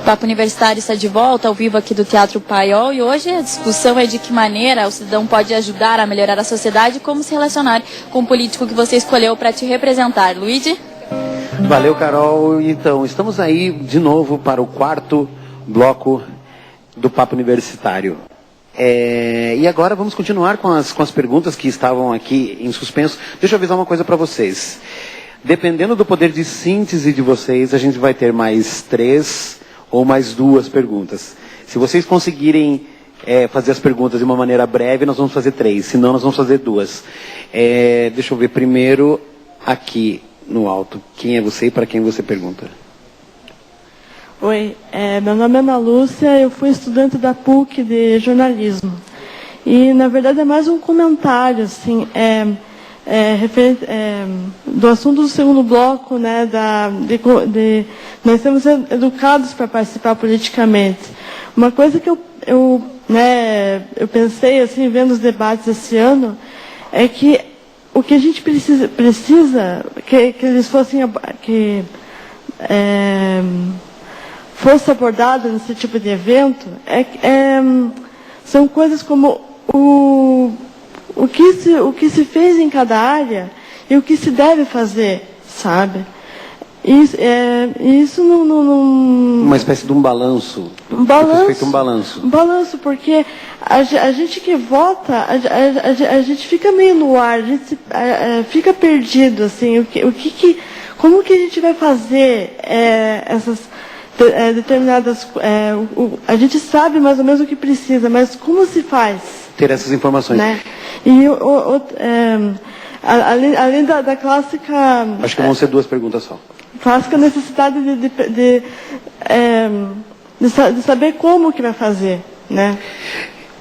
Papo Universitário está de volta, ao vivo aqui do Teatro Paiol, e hoje a discussão é de que maneira o cidadão pode ajudar a melhorar a sociedade e como se relacionar com o político que você escolheu para te representar. Luigi? Valeu, Carol. Então, estamos aí de novo para o quarto bloco do Papo Universitário. E agora vamos continuar com as perguntas que estavam aqui em suspenso. Deixa eu avisar uma coisa para vocês. Dependendo do poder de síntese de vocês, a gente vai ter mais 3 ou mais 2 perguntas. Se vocês conseguirem fazer as perguntas de uma maneira breve, nós vamos fazer 3. Senão, nós vamos fazer 2. Deixa eu ver primeiro aqui no alto. Quem é você e para quem você pergunta? Oi, meu nome é Ana Lúcia, eu fui estudante da PUC de jornalismo. E, na verdade, é mais um comentário, assim, do assunto do segundo bloco, né, nós somos educados para participar politicamente. Uma coisa que eu pensei, assim, vendo os debates esse ano, é que o que a gente precisa que eles fossem, fosse abordado nesse tipo de evento, são coisas como o que se fez em cada área e o que se deve fazer, sabe? Isso não... Uma espécie de um balanço. Um balanço. Feito um balanço. Um balanço, porque a gente que vota, a gente fica meio no ar, a gente fica perdido, assim, como que a gente vai fazer essas determinadas... a gente sabe mais ou menos o que precisa, mas como se faz? Ter essas informações. Né? E além da clássica... Acho que vão ser 2 perguntas só. Clássica necessidade de saber como que vai fazer, né?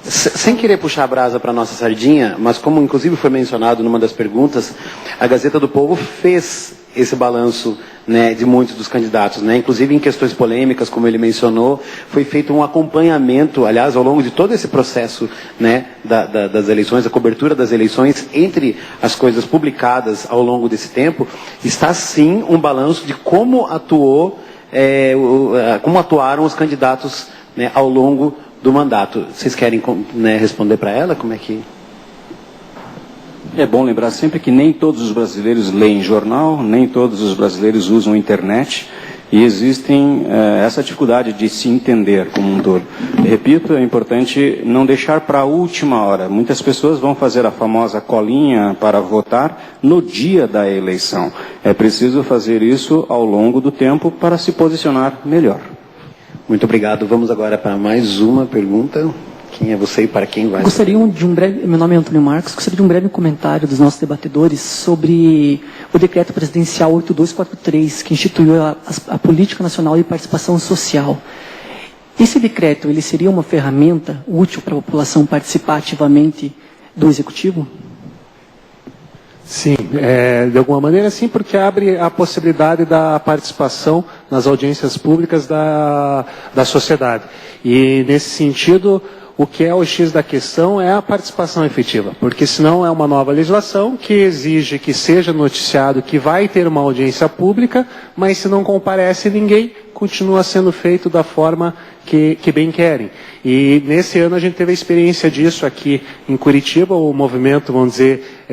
Sem querer puxar a brasa para a nossa sardinha, mas como inclusive foi mencionado numa das perguntas, a Gazeta do Povo fez esse balanço, né, de muitos dos candidatos, né? Inclusive em questões polêmicas, como ele mencionou, foi feito um acompanhamento, aliás, ao longo de todo esse processo, né, das eleições, a cobertura das eleições, entre as coisas publicadas ao longo desse tempo, está sim um balanço de como como atuaram os candidatos, né, ao longo do mandato. Vocês querem, né, responder para ela? Como é que... É bom lembrar sempre que nem todos os brasileiros leem jornal, nem todos os brasileiros usam internet, e existem essa dificuldade de se entender como um todo. Repito, é importante não deixar para a última hora. Muitas pessoas vão fazer a famosa colinha para votar no dia da eleição. É preciso fazer isso ao longo do tempo para se posicionar melhor. Muito obrigado. Vamos agora para mais uma pergunta. Quem é você e para quem vai? Gostaria de um breve... Meu nome é Antônio Marcos. Gostaria de um breve comentário dos nossos debatedores sobre o decreto presidencial 8243, que instituiu a Política Nacional de Participação Social. Esse decreto, ele seria uma ferramenta útil para a população participar ativamente do Executivo? Sim, de alguma maneira sim, porque abre a possibilidade da participação nas audiências públicas da sociedade. E, nesse sentido, o que é o X da questão é a participação efetiva, porque senão é uma nova legislação que exige que seja noticiado que vai ter uma audiência pública, mas se não comparece ninguém, continua sendo feito da forma que bem querem. E nesse ano a gente teve a experiência disso aqui em Curitiba, o movimento, vamos dizer,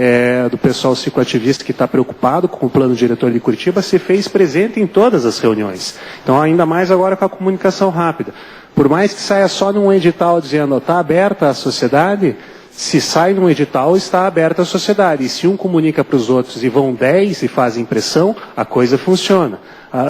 do pessoal cicloativista que está preocupado com o plano diretor de Curitiba, se fez presente em todas as reuniões. Então, ainda mais agora com a comunicação rápida. Por mais que saia só num edital dizendo, está aberta a sociedade, se sai num edital, está aberta a sociedade. E se um comunica para os outros e vão 10 e fazem pressão, a coisa funciona.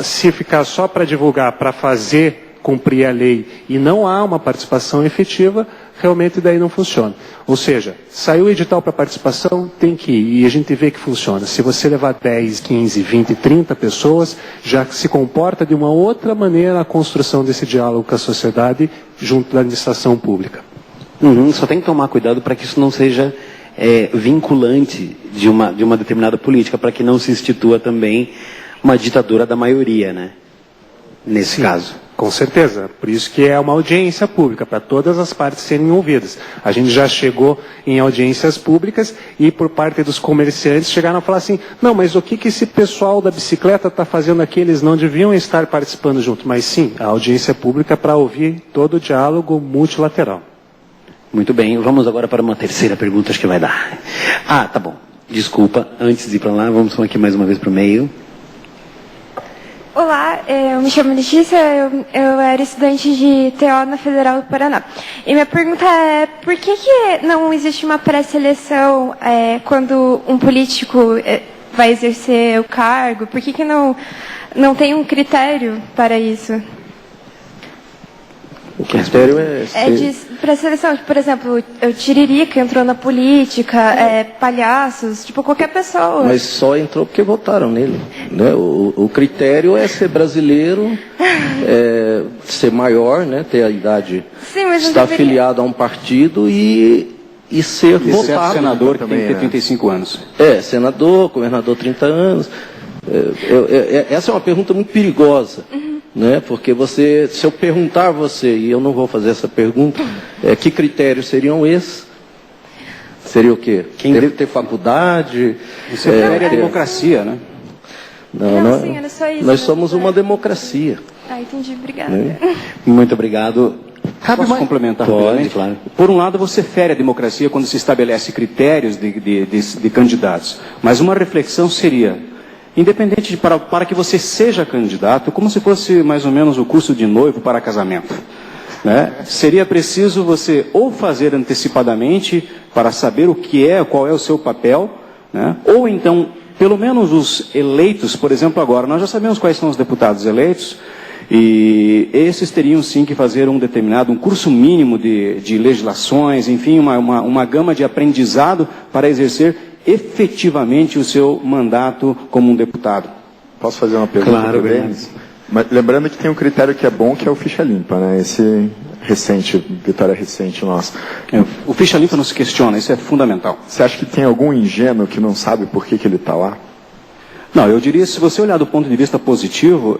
Se ficar só para divulgar, para fazer cumprir a lei e não há uma participação efetiva, realmente daí não funciona. Ou seja, saiu o edital para participação, tem que ir, e a gente vê que funciona. Se você levar 10, 15, 20, 30 pessoas, já se comporta de uma outra maneira a construção desse diálogo com a sociedade junto da administração pública. Só tem que tomar cuidado para que isso não seja vinculante de uma determinada política, para que não se institua também uma ditadura da maioria, né? Nesse caso. Com certeza, por isso que é uma audiência pública, para todas as partes serem ouvidas. A gente já chegou em audiências públicas e por parte dos comerciantes chegaram a falar assim, não, mas o que esse pessoal da bicicleta está fazendo aqui, eles não deviam estar participando junto. Mas sim, a audiência pública é para ouvir todo o diálogo multilateral. Muito bem, vamos agora para uma terceira pergunta, acho que vai dar. Ah, tá bom. Desculpa, antes de ir para lá, vamos aqui mais uma vez para o meio. Olá, eu me chamo Letícia, eu era estudante de TO na Federal do Paraná. E minha pergunta é, por que não existe uma pré-seleção quando um político vai exercer o cargo? Por que não tem um critério para isso? O critério é de pré-seleção. Por exemplo, o Tiririca entrou na política, palhaços, tipo qualquer pessoa. Mas só entrou porque votaram nele. Né? O critério é ser brasileiro, ser maior, né? Ter a idade, sim, mas estar afiliado a um partido e ser votado. Senador que tem que ter 35 anos. Senador, governador 30 anos. Essa é uma pergunta muito perigosa. Né? Porque se eu perguntar a você, e eu não vou fazer essa pergunta, que critérios seriam esses? Seria o quê? Quem deve ter faculdade? Isso é a democracia, né? Não, sim, era só isso. Nós somos uma democracia. Ah, entendi, obrigada. Muito obrigado. Posso complementar? Pode, claro. Por um lado, você fere a democracia quando se estabelece critérios de candidatos. Mas uma reflexão seria, independente para que você seja candidato, como se fosse mais ou menos o curso de noivo para casamento. Né? Seria preciso você ou fazer antecipadamente para saber qual é o seu papel, né? Ou então, pelo menos os eleitos, por exemplo, agora, nós já sabemos quais são os deputados eleitos, e esses teriam sim que fazer um curso mínimo de legislações, enfim, uma gama de aprendizado para exercer efetivamente o seu mandato como um deputado. Posso fazer uma pergunta? Claro, Mas lembrando que tem um critério que é bom, que é o ficha limpa, né? Esse vitória recente nossa. O ficha limpa não se questiona, isso é fundamental. Você acha que tem algum ingênuo que não sabe por que ele está lá? Não, eu diria, se você olhar do ponto de vista positivo,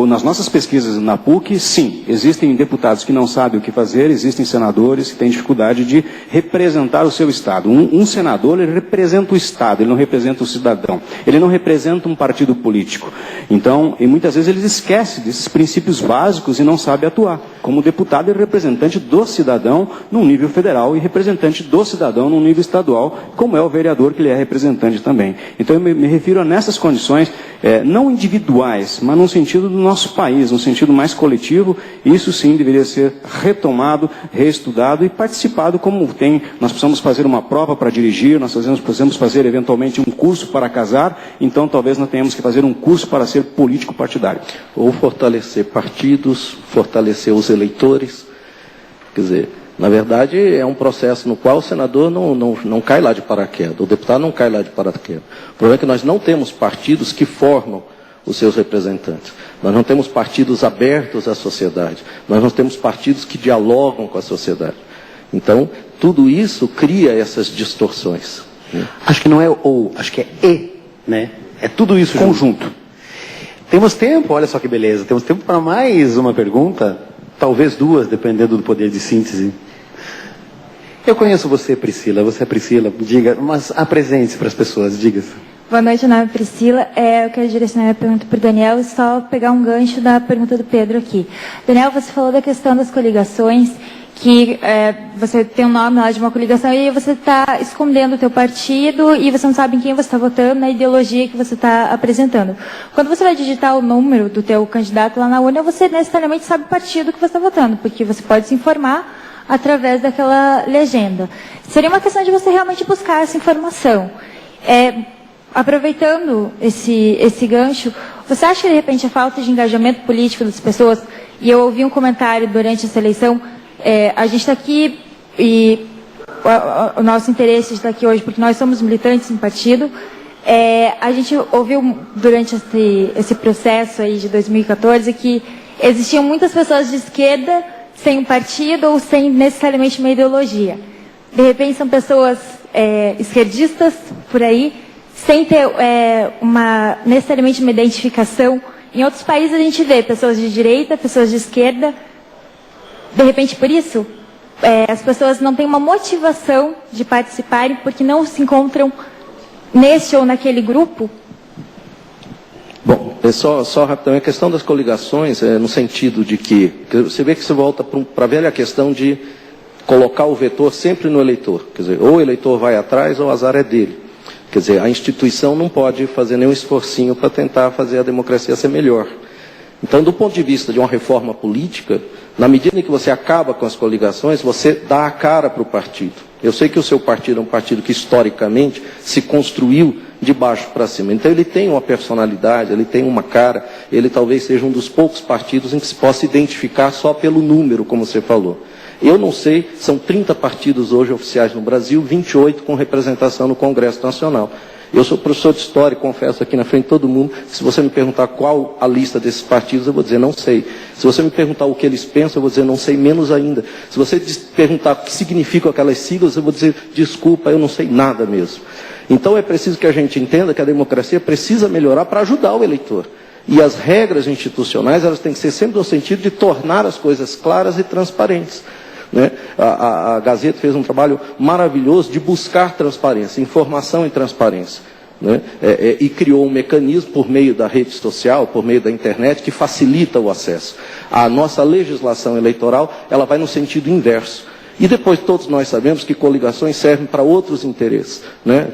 nas nossas pesquisas na PUC, sim, existem deputados que não sabem o que fazer, existem senadores que têm dificuldade de representar o seu Estado. Um senador, ele representa o Estado, ele não representa o cidadão, ele não representa um partido político. Então, e muitas vezes eles esquecem desses princípios básicos e não sabem atuar. Como deputado, ele é representante do cidadão num nível federal e representante do cidadão num nível estadual, como é o vereador que ele é representante também. Então, eu me refiro nessas condições, não individuais, mas no sentido do nosso país, no sentido mais coletivo, isso sim deveria ser retomado, reestudado e participado como tem. Nós precisamos fazer uma prova para dirigir, nós precisamos fazer eventualmente um curso para casar, então talvez nós tenhamos que fazer um curso para ser político partidário. Ou fortalecer partidos, fortalecer os eleitores, quer dizer, na verdade, é um processo no qual o senador não cai lá de paraquedas, o deputado não cai lá de paraquedas. O problema é que nós não temos partidos que formam os seus representantes. Nós não temos partidos abertos à sociedade. Nós não temos partidos que dialogam com a sociedade. Então, tudo isso cria essas distorções. Né? Acho que não é ou, acho que é e, né? É tudo isso conjunto. Temos tempo, olha só que beleza, temos tempo para mais uma pergunta, talvez duas, dependendo do poder de síntese. Eu conheço você, Priscila, você é Priscila, diga, mas apresente-se para as pessoas, diga. Boa noite, meu nome é Priscila. Eu quero direcionar a pergunta para o Daniel e só pegar um gancho da pergunta do Pedro aqui. Daniel, você falou da questão das coligações, que você tem um nome lá de uma coligação e você está escondendo o teu partido e você não sabe em quem você está votando, na ideologia que você está apresentando. Quando você vai digitar o número do teu candidato lá na urna, você necessariamente sabe o partido que você está votando, porque você pode se informar através daquela legenda. Seria uma questão de você realmente buscar essa informação. Aproveitando esse gancho, você acha que de repente a falta de engajamento político das pessoas, e eu ouvi um comentário durante essa eleição, a gente está aqui e o nosso interesse de estar aqui hoje, porque nós somos militantes em partido, a gente ouviu durante esse processo aí de 2014 que existiam muitas pessoas de esquerda sem um partido ou sem necessariamente uma ideologia. De repente são pessoas esquerdistas por aí, sem ter necessariamente uma identificação Em outros países a gente vê pessoas de direita, pessoas de esquerda. De repente, por isso, as pessoas não têm uma motivação de participarem porque não se encontram neste ou naquele grupo. Bom, só rapidamente, a questão das coligações, no sentido de que você vê que você volta para a velha questão de colocar o vetor sempre no eleitor. Quer dizer, ou o eleitor vai atrás ou o azar é dele. Quer dizer, a instituição não pode fazer nenhum esforcinho para tentar fazer a democracia ser melhor. Então, do ponto de vista de uma reforma política, na medida em que você acaba com as coligações, você dá a cara para o partido. Eu sei que o seu partido é um partido que historicamente se construiu de baixo para cima. Então ele tem uma personalidade, ele tem uma cara, ele talvez seja um dos poucos partidos em que se possa identificar só pelo número, como você falou. Eu não sei, são 30 partidos hoje oficiais no Brasil, 28 com representação no Congresso Nacional. Eu sou professor de História e confesso aqui na frente de todo mundo, se você me perguntar qual a lista desses partidos, eu vou dizer não sei. Se você me perguntar o que eles pensam, eu vou dizer não sei menos ainda. Se você perguntar o que significam aquelas siglas, eu vou dizer desculpa, eu não sei nada mesmo. Então é preciso que a gente entenda que a democracia precisa melhorar para ajudar o eleitor. E as regras institucionais, elas têm que ser sempre no sentido de tornar as coisas claras e transparentes. Né? A Gazeta fez um trabalho maravilhoso de buscar transparência, informação e transparência. Né? E criou um mecanismo por meio da rede social, por meio da internet, que facilita o acesso. A nossa legislação eleitoral, ela vai no sentido inverso. E depois todos nós sabemos que coligações servem para outros interesses, né?